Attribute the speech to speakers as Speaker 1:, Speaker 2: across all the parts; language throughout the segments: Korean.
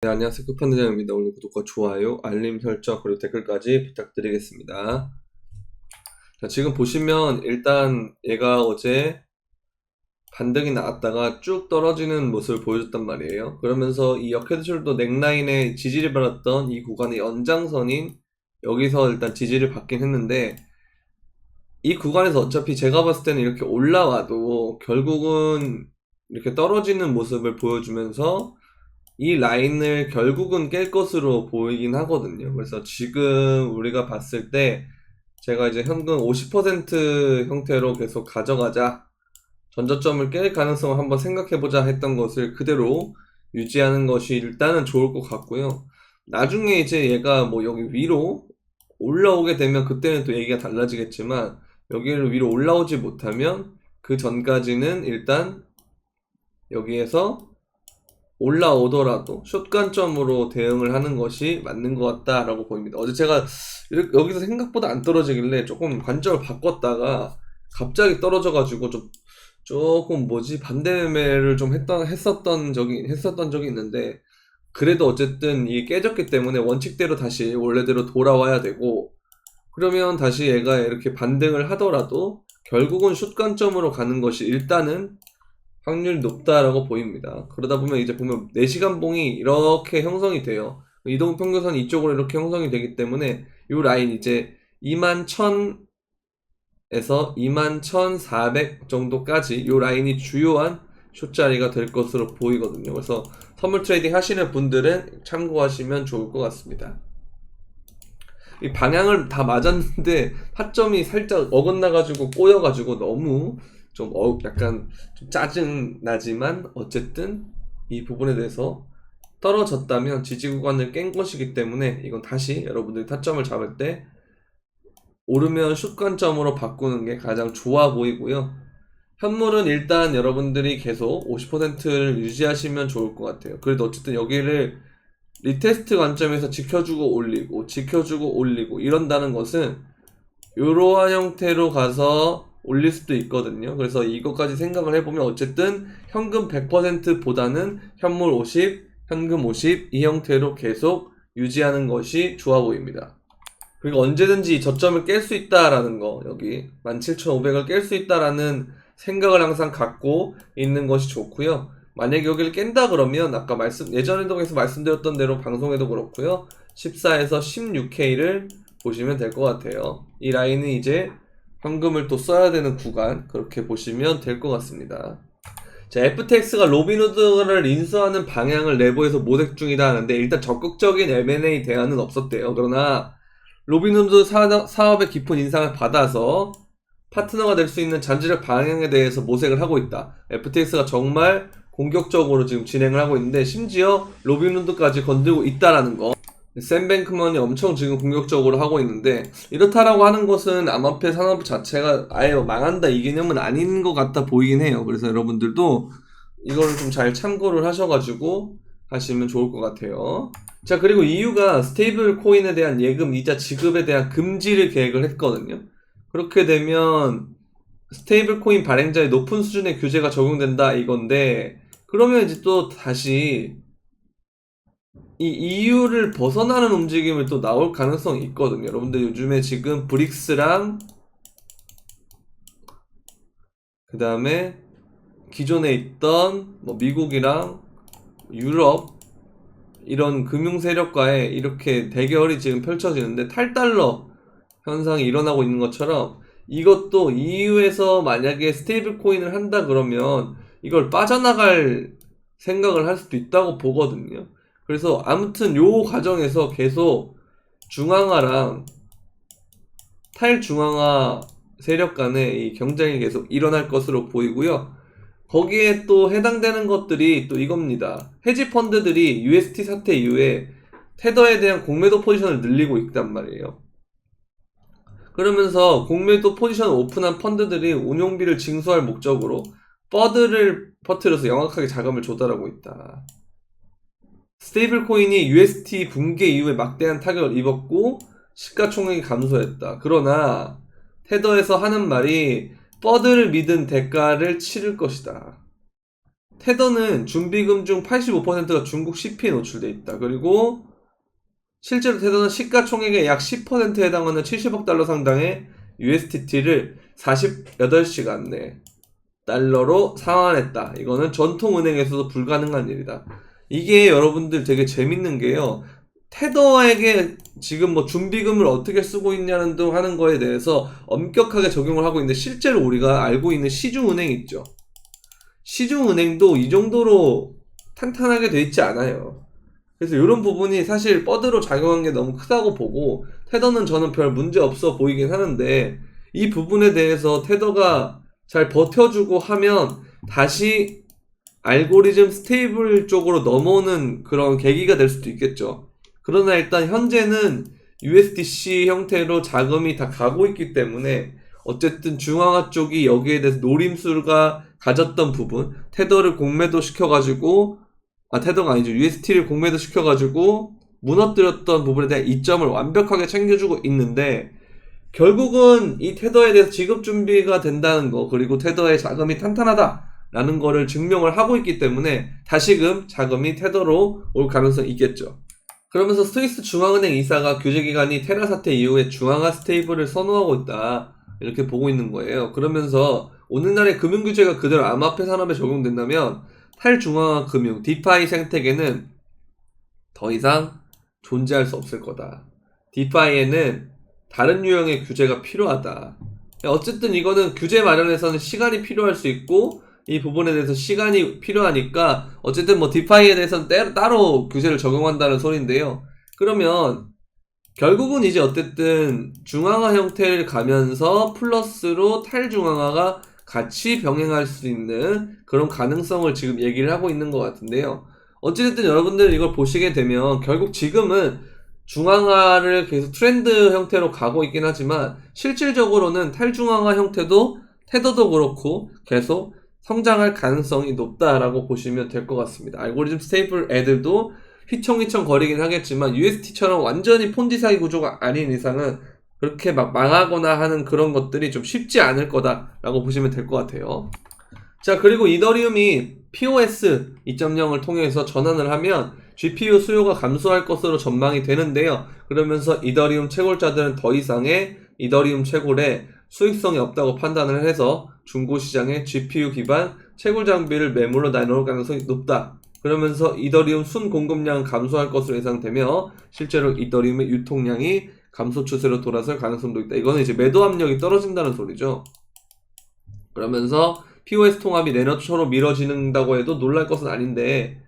Speaker 1: 네, 안녕하세요. 끝판대장입니다. 오늘 구독과 좋아요, 알림 설정, 그리고 댓글까지 부탁드리겠습니다. 자, 지금 보시면 일단 얘가 어제 반등이 나왔다가 쭉 떨어지는 모습을 보여줬단 말이에요. 그러면서 이 역헤드숄더 넥라인의 지지를 받았던 이 구간의 연장선인 여기서 일단 지지를 받긴 했는데, 이 구간에서 어차피 제가 봤을 때는 이렇게 올라와도 결국은 이렇게 떨어지는 모습을 보여주면서 이 라인을 결국은 깰 것으로 보이긴 하거든요. 그래서 지금 우리가 봤을 때 제가 이제 현금 50% 형태로 계속 가져가자, 전저점을 깰 가능성을 한번 생각해보자 했던 것을 그대로 유지하는 것이 일단은 좋을 것 같고요. 나중에 이제 얘가 뭐 여기 위로 올라오게 되면 그때는 또 얘기가 달라지겠지만, 여기를 위로 올라오지 못하면 그 전까지는 일단 여기에서 올라오더라도 숏관점으로 대응을 하는 것이 맞는 것 같다라고 보입니다. 어제 제가 여기서 생각보다 안 떨어지길래 조금 관점을 바꿨다가 갑자기 떨어져가지고 조금 반대 매매를 좀 했었던 적이 있는데, 그래도 어쨌든 이게 깨졌기 때문에 원칙대로 다시 원래대로 돌아와야 되고, 그러면 다시 얘가 이렇게 반등을 하더라도 결국은 숏관점으로 가는 것이 일단은 확률이 높다라고 보입니다. 그러다 보면 이제 보면 4시간 봉이 이렇게 형성이 돼요. 이동평균선이 이쪽으로 이렇게 형성이 되기 때문에 이 라인 이제 21,000에서 21,400 정도까지 이 라인이 주요한 숏자리가 될 것으로 보이거든요. 그래서 선물 트레이딩 하시는 분들은 참고하시면 좋을 것 같습니다. 이 방향을 다 맞았는데 타점이 살짝 어긋나가지고 꼬여가지고 너무 약간 좀 짜증 나지만, 어쨌든 이 부분에 대해서 떨어졌다면 지지 구간을 깬 것이기 때문에 이건 다시 여러분들이 타점을 잡을 때 오르면 슛 관점으로 바꾸는 게 가장 좋아 보이고요. 현물은 일단 여러분들이 계속 50%를 유지하시면 좋을 것 같아요. 그래도 어쨌든 여기를 리테스트 관점에서 지켜주고 올리고 이런다는 것은 이러한 형태로 가서 올릴 수도 있거든요. 그래서 이것까지 생각을 해보면 어쨌든 현금 100%보다는 현물 50, 현금 50 이 형태로 계속 유지하는 것이 좋아 보입니다. 그리고 언제든지 저점을 깰 수 있다라는 거, 여기 17,500을 깰 수 있다라는 생각을 항상 갖고 있는 것이 좋고요. 만약에 여기를 깬다 그러면 아까 예전에도 계속 말씀드렸던 대로 방송에도 그렇고요, 14에서 16K를 보시면 될 것 같아요. 이 라인은 이제 현금을 또 써야 되는 구간, 그렇게 보시면 될 것 같습니다. 자, FTX가 로빈후드를 인수하는 방향을 내부에서 모색 중이다 하는데, 일단 적극적인 M&A 대안은 없었대요. 그러나 로빈후드 사업의 깊은 인상을 받아서 파트너가 될 수 있는 잠재적 방향에 대해서 모색을 하고 있다. FTX가 정말 공격적으로 지금 진행을 하고 있는데, 심지어 로빈후드까지 건들고 있다라는 거. 샘 뱅크먼이 엄청 지금 공격적으로 하고 있는데, 이렇다라고 하는 것은 암호화폐 산업 자체가 아예 망한다 이 개념은 아닌 것 같아 보이긴 해요. 그래서 여러분들도 이거를 좀 잘 참고를 하셔가지고 하시면 좋을 것 같아요. 자, 그리고 EU가 스테이블 코인에 대한 예금 이자 지급에 대한 금지를 계획을 했거든요. 그렇게 되면 스테이블 코인 발행자의 높은 수준의 규제가 적용된다 이건데, 그러면 이제 또 다시 이 EU를 벗어나는 움직임을 또 나올 가능성이 있거든요. 여러분들 요즘에 지금 브릭스랑 그 다음에 기존에 있던 뭐 미국이랑 유럽 이런 금융 세력과의 이렇게 대결이 지금 펼쳐지는데, 탈달러 현상이 일어나고 있는 것처럼 이것도 EU에서 만약에 스테이블 코인을 한다 그러면 이걸 빠져나갈 생각을 할 수도 있다고 보거든요. 그래서 아무튼 요 과정에서 계속 중앙화랑 탈중앙화 세력 간의 이 경쟁이 계속 일어날 것으로 보이고요. 거기에 또 해당되는 것들이 또 이겁니다. 헤지 펀드들이 UST 사태 이후에 테더에 대한 공매도 포지션을 늘리고 있단 말이에요. 그러면서 공매도 포지션을 오픈한 펀드들이 운용비를 징수할 목적으로 퍼드를 퍼뜨려서 영악하게 자금을 조달하고 있다. 스테이블 코인이 UST 붕괴 이후에 막대한 타격을 입었고 시가총액이 감소했다. 그러나 테더에서 하는 말이 퍼드를 믿은 대가를 치를 것이다. 테더는 준비금 중 85%가 중국 CP에 노출돼 있다. 그리고 실제로 테더는 시가총액의 약 10%에 해당하는 70억 달러 상당의 USDT를 48시간 내 달러로 상환했다. 이거는 전통은행에서도 불가능한 일이다. 이게 여러분들 되게 재밌는 게요. 테더에게 지금 뭐 준비금을 어떻게 쓰고 있냐는 등 하는 거에 대해서 엄격하게 적용을 하고 있는데, 실제로 우리가 알고 있는 시중은행 있죠. 시중은행도 이 정도로 탄탄하게 돼 있지 않아요. 그래서 이런 부분이 사실 버드로 작용한 게 너무 크다고 보고, 테더는 저는 별 문제 없어 보이긴 하는데, 이 부분에 대해서 테더가 잘 버텨주고 하면 다시 알고리즘 스테이블 쪽으로 넘어오는 그런 계기가 될 수도 있겠죠. 그러나 일단 현재는 USDC 형태로 자금이 다 가고 있기 때문에 어쨌든 중앙화 쪽이 여기에 대해서 노림수가 가졌던 부분, 테더를 공매도 시켜가지고, 테더가 아니죠, USDT를 공매도 시켜가지고 무너뜨렸던 부분에 대한 이점을 완벽하게 챙겨주고 있는데, 결국은 이 테더에 대해서 지급 준비가 된다는 거, 그리고 테더의 자금이 탄탄하다라는 거를 증명을 하고 있기 때문에 다시금 자금이 테더로 올 가능성이 있겠죠. 그러면서 스위스 중앙은행 이사가 규제기관이 테라 사태 이후에 중앙화 스테이블을 선호하고 있다, 이렇게 보고 있는 거예요. 그러면서 오늘날의 금융규제가 그대로 암호화폐 산업에 적용된다면 탈중앙화 금융, 디파이 생태계는 더 이상 존재할 수 없을 거다. 디파이에는 다른 유형의 규제가 필요하다. 어쨌든 이거는 규제 마련에서는 시간이 필요할 수 있고, 이 부분에 대해서 시간이 필요하니까 어쨌든 뭐 디파이에 대해서는 따로 규제를 적용한다는 소리인데요. 그러면 결국은 이제 어쨌든 중앙화 형태를 가면서 플러스로 탈중앙화가 같이 병행할 수 있는 그런 가능성을 지금 얘기를 하고 있는 것 같은데요. 어찌됐든 여러분들 이걸 보시게 되면 결국 지금은 중앙화를 계속 트렌드 형태로 가고 있긴 하지만, 실질적으로는 탈중앙화 형태도 테더도 그렇고 계속 성장할 가능성이 높다라고 보시면 될 것 같습니다. 알고리즘 스테이블 애들도 휘청휘청 거리긴 하겠지만 USDT처럼 완전히 폰지 사기 구조가 아닌 이상은 그렇게 막 망하거나 하는 그런 것들이 좀 쉽지 않을 거다라고 보시면 될 것 같아요. 자, 그리고 이더리움이 POS 2.0을 통해서 전환을 하면 GPU 수요가 감소할 것으로 전망이 되는데요. 그러면서 이더리움 채굴자들은 더 이상의 이더리움 채굴에 수익성이 없다고 판단을 해서 중고시장에 GPU 기반 채굴 장비를 매물로 내놓을 가능성이 높다. 그러면서 이더리움 순 공급량은 감소할 것으로 예상되며 실제로 이더리움의 유통량이 감소 추세로 돌아설 가능성도 있다. 이거는 이제 매도 압력이 떨어진다는 소리죠. 그러면서 POS 통합이 내년초로 미뤄진다고 해도 놀랄 것은 아닌데,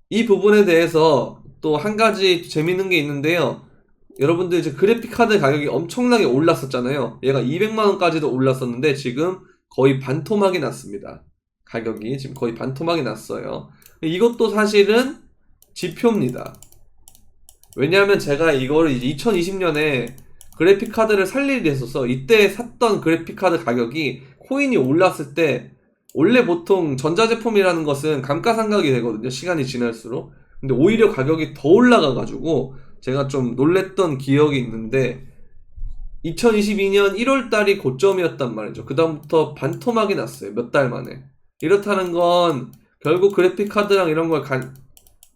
Speaker 1: 이 부분에 대해서 또 한 가지 재밌는 게 있는데요. 여러분들 이제 그래픽 카드 가격이 엄청나게 올랐었잖아요. 얘가 200만원까지도 올랐었는데 지금 거의 반토막이 났습니다. 가격이 지금 거의 반토막이 났어요. 이것도 사실은 지표입니다. 왜냐하면 제가 이거를 이제 2020년에 그래픽 카드를 살 일이 있어서 이때 샀던 그래픽 카드 가격이 코인이 올랐을 때, 원래 보통 전자제품이라는 것은 감가상각이 되거든요, 시간이 지날수록. 근데 오히려 가격이 더 올라가가지고 제가 좀 놀랬던 기억이 있는데, 2022년 1월달이 고점이었단 말이죠. 그 다음부터 반토막이 났어요, 몇 달 만에. 이렇다는 건 결국 그래픽 카드랑 이런 걸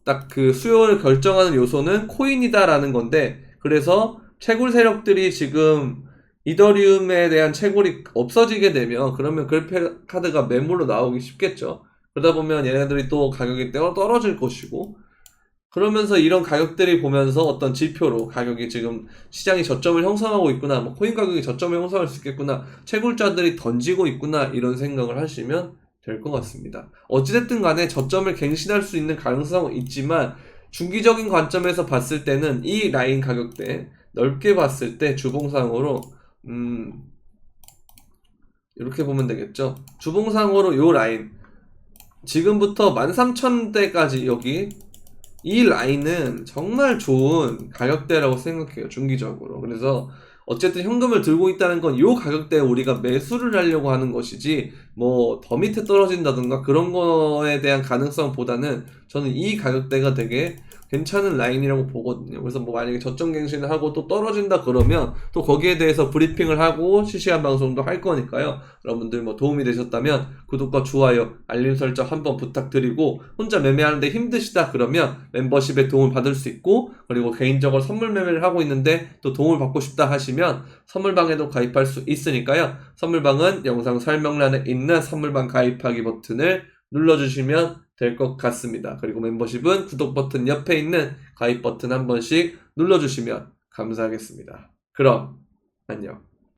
Speaker 1: 딱 그 수요를 결정하는 요소는 코인이다라는 건데, 그래서 채굴 세력들이 지금 이더리움에 대한 채굴이 없어지게 되면 그러면 그래픽 카드가 매물로 나오기 쉽겠죠. 그러다 보면 얘네들이 또 가격이 떨어질 것이고, 그러면서 이런 가격들이 보면서 어떤 지표로 가격이 지금 시장이 저점을 형성하고 있구나, 뭐 코인 가격이 저점을 형성할 수 있겠구나, 채굴자들이 던지고 있구나, 이런 생각을 하시면 될 것 같습니다. 어찌됐든 간에 저점을 갱신할 수 있는 가능성은 있지만 중기적인 관점에서 봤을 때는 이 라인 가격대 넓게 봤을 때 주봉상으로 이렇게 보면 되겠죠. 주봉상으로 요 라인 지금부터 13,000대까지 여기 이 라인은 정말 좋은 가격대라고 생각해요, 중기적으로. 그래서 어쨌든 현금을 들고 있다는 건 이 가격대에 우리가 매수를 하려고 하는 것이지, 뭐 더 밑에 떨어진다든가 그런 거에 대한 가능성보다는 저는 이 가격대가 되게 괜찮은 라인이라고 보거든요. 그래서 뭐 만약에 저점갱신을 하고 또 떨어진다 그러면 또 거기에 대해서 브리핑을 하고 실시간 방송도 할 거니까요. 여러분들 뭐 도움이 되셨다면 구독과 좋아요, 알림 설정 한번 부탁드리고, 혼자 매매하는데 힘드시다 그러면 멤버십에 도움을 받을 수 있고, 그리고 개인적으로 선물 매매를 하고 있는데 또 도움을 받고 싶다 하시면 선물방에도 가입할 수 있으니까요. 선물방은 영상 설명란에 있는 선물방 가입하기 버튼을 눌러주시면 될 것 같습니다. 그리고 멤버십은 구독 버튼 옆에 있는 가입 버튼 한 번씩 눌러주시면 감사하겠습니다. 그럼 안녕.